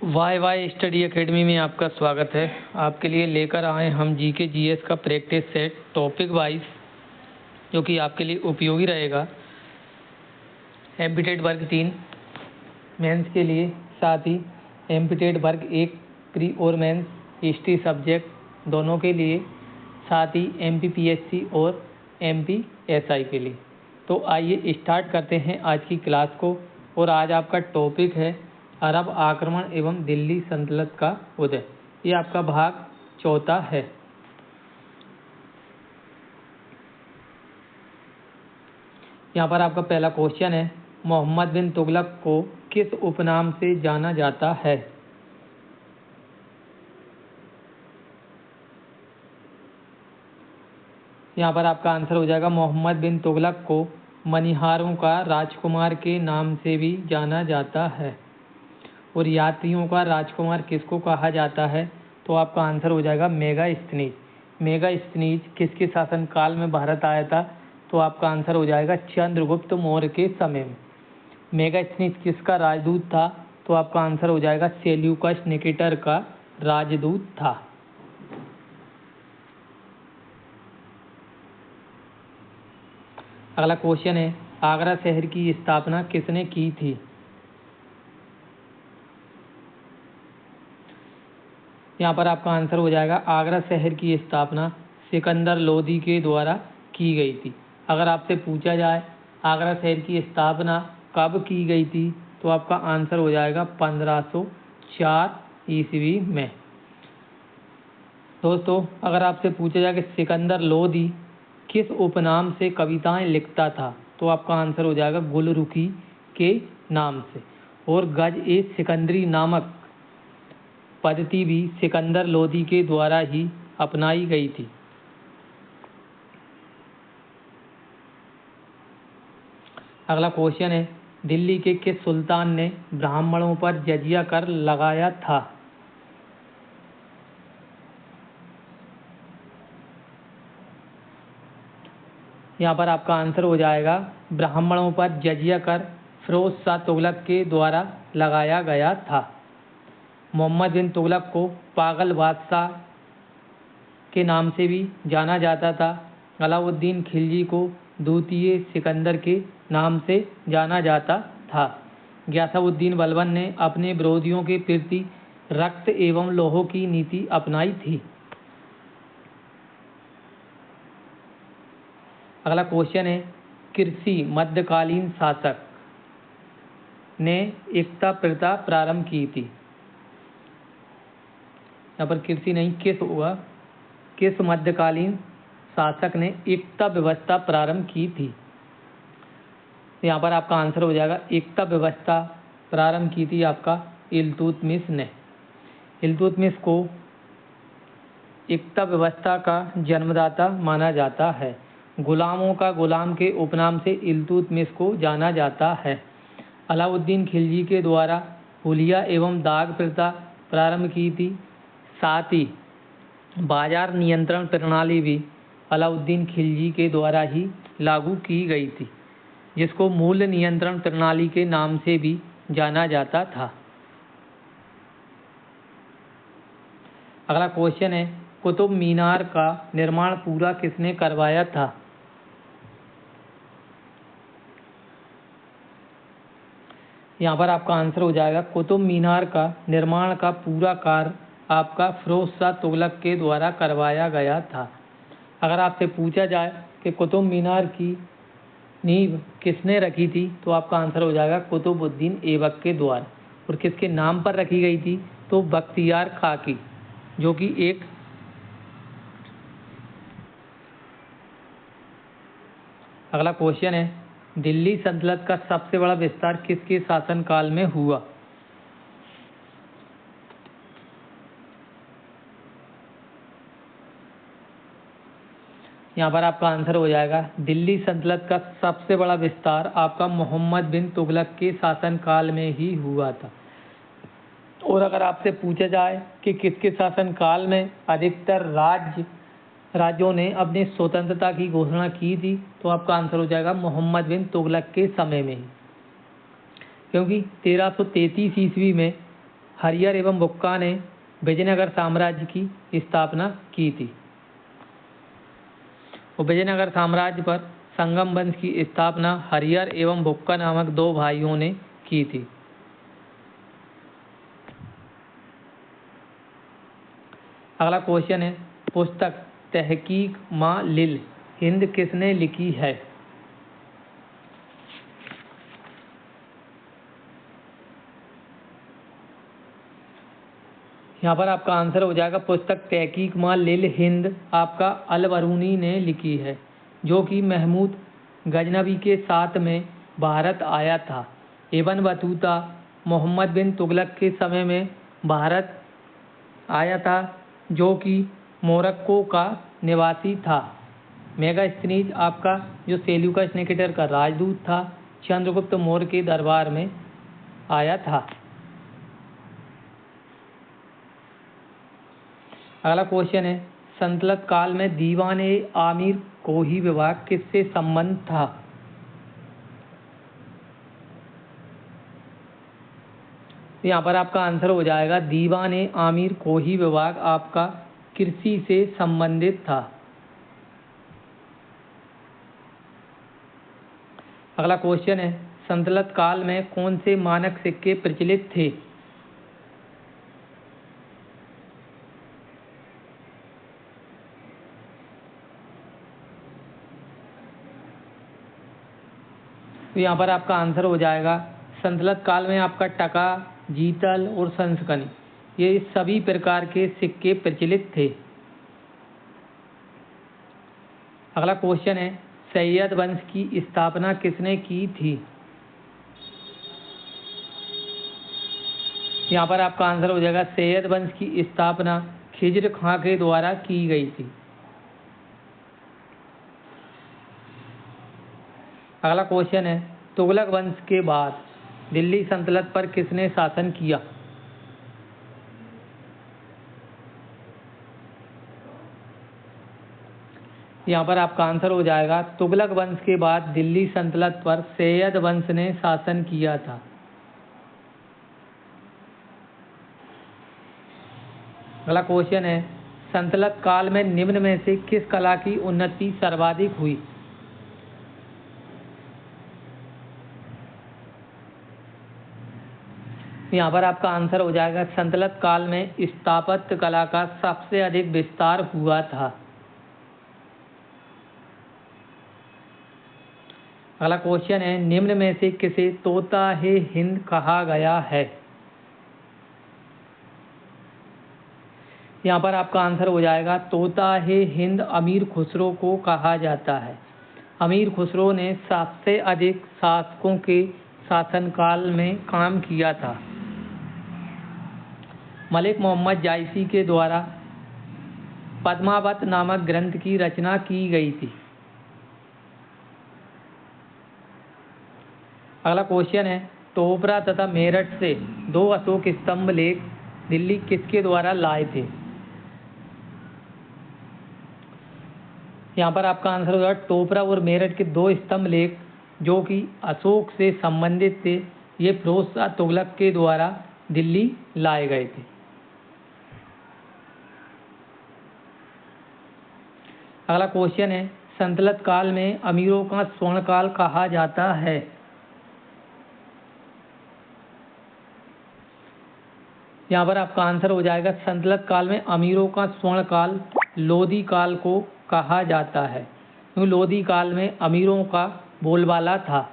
Y Y study academy में आपका स्वागत है। आपके लिए लेकर आए हम जीके जीएस का प्रैक्टिस सेट टॉपिक वाइज, जो कि आपके लिए उपयोगी रहेगा। एमपीटेड वर्ग 3 मेंस के लिए, साथ ही एमपीटेड वर्ग 1 प्री और मेंस हिस्ट्री सब्जेक्ट दोनों के लिए, साथ ही एमपीपीएससी और एमपीएसआई के लिए। तो आइए स्टार्ट करते हैं आज की क्लास को। और आज आपका टॉपिक है अरब आक्रमण एवं दिल्ली सल्तनत का उदय। ये आपका भाग चौथा है। यहाँ पर आपका पहला क्वेश्चन है, मोहम्मद बिन तुगलक को किस उपनाम से जाना जाता है? यहाँ पर आपका आंसर हो जाएगा, मोहम्मद बिन तुगलक को मनिहारों का राजकुमार के नाम से भी जाना जाता है। और यात्रियों का राजकुमार किसको कहा जाता है? तो आपका आंसर हो जाएगा मेगास्थनीज। मेगास्थनीज किसके शासनकाल में भारत आया था? तो आपका आंसर हो जाएगा चंद्रगुप्त मौर्य के समय में। मेगास्थनीज किसका राजदूत था? तो आपका आंसर हो जाएगा सेल्यूकस निकेटर का राजदूत था। अगला क्वेश्चन है, आगरा शहर की स्थापना किसने की थी? यहाँ पर आपका आंसर हो जाएगा, आगरा शहर की स्थापना सिकंदर लोदी के द्वारा की गई थी। अगर आपसे पूछा जाए आगरा शहर की स्थापना कब की गई थी, तो आपका आंसर हो जाएगा 1504 ईस्वी में। दोस्तों, अगर आपसे पूछा जाए कि सिकंदर लोदी किस उपनाम से कविताएं लिखता था, तो आपका आंसर हो जाएगा गुलरुखी के नाम से। और गज ए सिकंदरी नामक पद्धति भी सिकंदर लोदी के द्वारा ही अपनाई गई थी। अगला क्वेश्चन है, दिल्ली के किस सुल्तान ने ब्राह्मणों पर जजिया कर लगाया था? यहाँ पर आपका आंसर हो जाएगा, ब्राह्मणों पर जजिया कर फिरोज शाह तुगलक के द्वारा लगाया गया था। मोहम्मद बिन तुगलक को पागल बादशाह के नाम से भी जाना जाता था। अलाउद्दीन खिलजी को द्वितीय सिकंदर के नाम से जाना जाता था। गयासुद्दीन बलबन ने अपने विरोधियों के प्रति रक्त एवं लोहों की नीति अपनाई थी। अगला क्वेश्चन है, कृषि मध्यकालीन शासक ने एकता प्रथा प्रारंभ की थी। यहाँ पर कृषि नहीं, किस हुआ, किस मध्यकालीन शासक ने एकता व्यवस्था प्रारंभ की थी? यहाँ पर आपका आंसर हो जाएगा, एकता व्यवस्था प्रारंभ की थी आपका इल्तुतमिश ने। इल्तुतमिश को एकता व्यवस्था का जन्मदाता माना जाता है। गुलामों का गुलाम के उपनाम से इल्तुतमिश को जाना जाता है। अलाउद्दीन खिलजी के द्वारा हुलिया एवं दाग प्रथा प्रारंभ की थी। साथ ही बाजार नियंत्रण प्रणाली भी अलाउद्दीन खिलजी के द्वारा ही लागू की गई थी, जिसको मूल्य नियंत्रण प्रणाली के नाम से भी जाना जाता था। अगला क्वेश्चन है, कुतुब मीनार का निर्माण पूरा किसने करवाया था? यहाँ पर आपका आंसर हो जाएगा, कुतुब मीनार का निर्माण का पूरा कार्य आपका फिरोज शाह तुगलक के द्वारा करवाया गया था। अगर आपसे पूछा जाए कि कुतुब मीनार की नींव किसने रखी थी, तो आपका आंसर हो जाएगा कुतुबुद्दीन ऐबक के द्वारा। और किसके नाम पर रखी गई थी? तो बख्तियार खां की, जो कि एक अगला क्वेश्चन है, दिल्ली सल्तनत का सबसे बड़ा विस्तार किसके शासनकाल में हुआ? यहाँ पर आपका आंसर हो जाएगा, दिल्ली सल्तनत का सबसे बड़ा विस्तार आपका मोहम्मद बिन तुगलक के शासनकाल में ही हुआ था। और अगर आपसे पूछा जाए कि किसके शासनकाल में अधिकतर राज्यों ने अपनी स्वतंत्रता की घोषणा की थी, तो आपका आंसर हो जाएगा मोहम्मद बिन तुगलक के समय में ही। क्योंकि 1333 ईस्वी में हरिहर एवं बुक्का ने विजयनगर साम्राज्य की स्थापना की थी? और विजयनगर साम्राज्य पर संगम वंश की स्थापना हरिहर एवं बुक्का नामक दो भाइयों ने की थी। अगला क्वेश्चन है, पुस्तक तहकीक मां लिल हिंद किसने लिखी है? यहाँ पर आपका आंसर हो जाएगा पुस्तक तहकीक मां लिल हिंद आपका अल-बरूनी ने लिखी है, जो कि महमूद गजनवी के साथ में भारत आया था। इब्न बतूता मोहम्मद बिन तुगलक के समय में भारत आया था, जो कि मोरक्को का निवासी था। मेगास्थनीज आपका जो सेल्यूकस निकेटर का राजदूत था, चंद्रगुप्त मौर्य के दरबार में आया था। अगला क्वेश्चन है, सल्तनत काल में दीवान ए आमीर कोही विभाग किससे संबंध था? यहाँ पर आपका आंसर हो जाएगा दीवान ए आमीर कोही विभाग आपका कृषि से संबंधित था। अगला क्वेश्चन है, सल्तनत काल में कौन से मानक सिक्के प्रचलित थे? तो यहाँ पर आपका आंसर हो जाएगा सल्तनत काल में आपका टका, जीतल और संस्कनी, ये सभी प्रकार के सिक्के प्रचलित थे। अगला क्वेश्चन है, सैयद वंश की स्थापना किसने की थी? यहाँ पर आपका आंसर हो जाएगा सैयद वंश की स्थापना खिज्र खां के द्वारा की गई थी। अगला क्वेश्चन है, तुगलक वंश के बाद दिल्ली सल्तनत पर किसने शासन किया? यहाँ पर आपका आंसर हो जाएगा तुगलक वंश के बाद दिल्ली सल्तनत पर सैयद वंश ने शासन किया था। अगला क्वेश्चन है, सल्तनत काल में निम्न में से किस कला की उन्नति सर्वाधिक हुई? यहाँ पर आपका आंसर हो जाएगा सल्तनत काल में स्थापत्य कला का सबसे अधिक विस्तार हुआ था। अगला क्वेश्चन है, निम्न में से किसे तोता-ए हिंद कहा गया है? यहाँ पर आपका आंसर हो जाएगा तोता-ए हिंद अमीर खुसरो को कहा जाता है। अमीर खुसरो ने सबसे अधिक शासकों के शासनकाल में काम किया था। मलिक मोहम्मद जायसी के द्वारा पद्मावत नामक ग्रंथ की रचना की गई थी। अगला क्वेश्चन है, टोपरा तथा मेरठ से दो अशोक स्तंभ लेख दिल्ली किसके द्वारा लाए थे? यहाँ पर आपका आंसर होगा टोपरा और मेरठ के दो स्तंभ लेख जो कि अशोक से संबंधित थे, ये फिरोज शाह तुगलक के द्वारा दिल्ली लाए गए थे। अगला क्वेश्चन है, सल्तनत काल में अमीरों का स्वर्णकाल कहा जाता है। यहाँ पर आपका आंसर हो जाएगा सल्तनत काल में अमीरों का स्वर्णकाल लोधी काल को कहा जाता है, क्योंकि लोधी काल में अमीरों का बोलबाला था।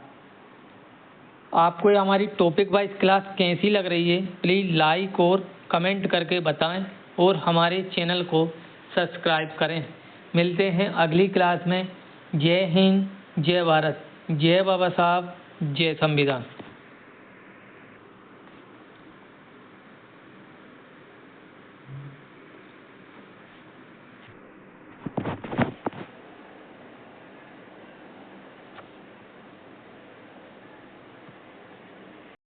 आपको हमारी टॉपिक वाइज क्लास कैसी लग रही है, प्लीज़ लाइक और कमेंट करके बताएं और हमारे चैनल को सब्सक्राइब करें। मिलते हैं अगली क्लास में। जय हिंद, जय भारत, जय बाबा साहब, जय संविधान।